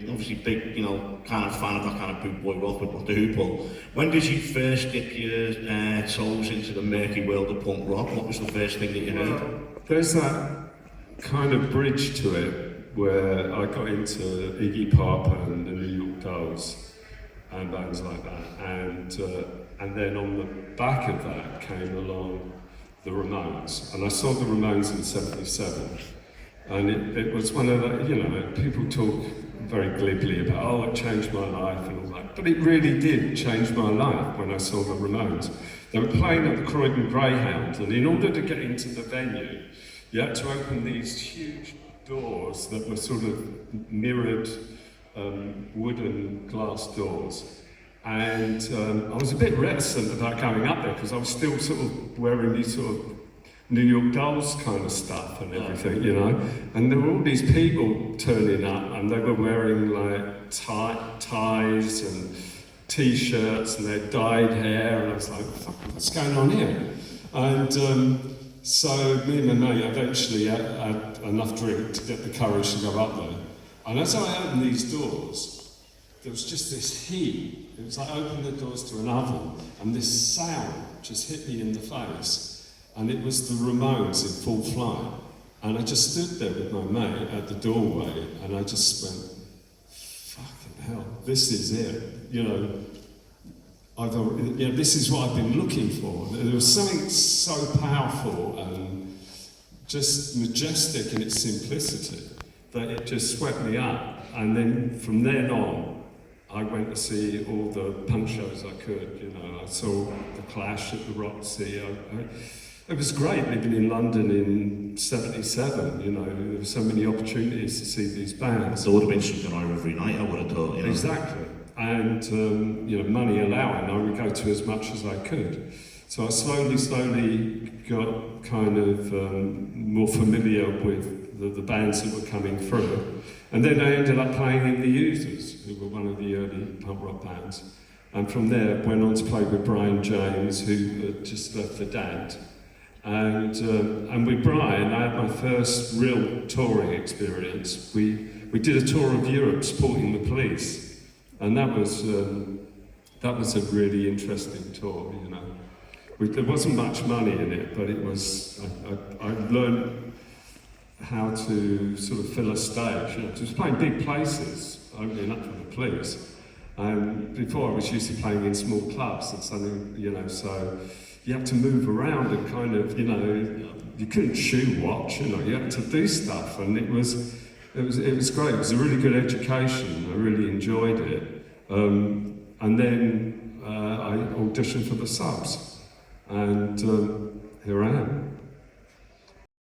Obviously big, you know, kind of fan of that kind of boot boy rock with the Hoople. When did you first dip your toes into the murky world of punk rock? What was the first thing that you heard? There's that kind of bridge to it where I got into Iggy Pop and the New York Dolls and bands like that, and then on the back of that came along the Ramones, and I saw the Ramones in '77, and it was one of the, you know, people talk very glibly about, oh, it changed my life and all that, but it really did change my life when I saw the Ramones. They were playing at the Croydon Greyhound, and in order to get into the venue, you had to open these huge doors that were sort of mirrored wooden glass doors. And I was a bit reticent about going up there because I was still sort of wearing these sort of New York Dolls kind of stuff and everything, you know. And there were all these people turning up and they were wearing like ties and t-shirts and they had dyed hair, and I was like, what's going on here? And so me and my mate eventually had enough drink to get the courage to go up there. And as I opened these doors, there was just this heat. It was like opening the doors to an oven, and this sound just hit me in the face. And it was the Ramones in full flight. And I just stood there with my mate at the doorway, and I just went, fucking hell, this is it. You know, this is what I've been looking for. There was something so powerful and just majestic in its simplicity that it just swept me up. And then from then on, I went to see all the punk shows I could. You know, I saw the Clash at the Roxy. It was great living in London in '77. You know, there were so many opportunities to see these bands. There would have been something on every night, I would have thought. You know? Exactly. And you know, money allowing, I would go to as much as I could. So I slowly got kind of more familiar with the bands that were coming through. And then I ended up playing in the Users, who were one of the early punk rock bands. And from there, went on to play with Brian James, who had just left the Damned. And with Brian, I had my first real touring experience. We did a tour of Europe supporting the Police. And that was a really interesting tour, you know. There wasn't much money in it, but it was, I learned how to sort of fill a stage. You know, just playing big places, opening up for the Police. And before I was used to playing in small clubs and something, you know, so you had to move around and kind of, you know, you couldn't shoe watch, you know, you had to do stuff, and it was great. It was a really good education. I really enjoyed it. And then I auditioned for the Subs, and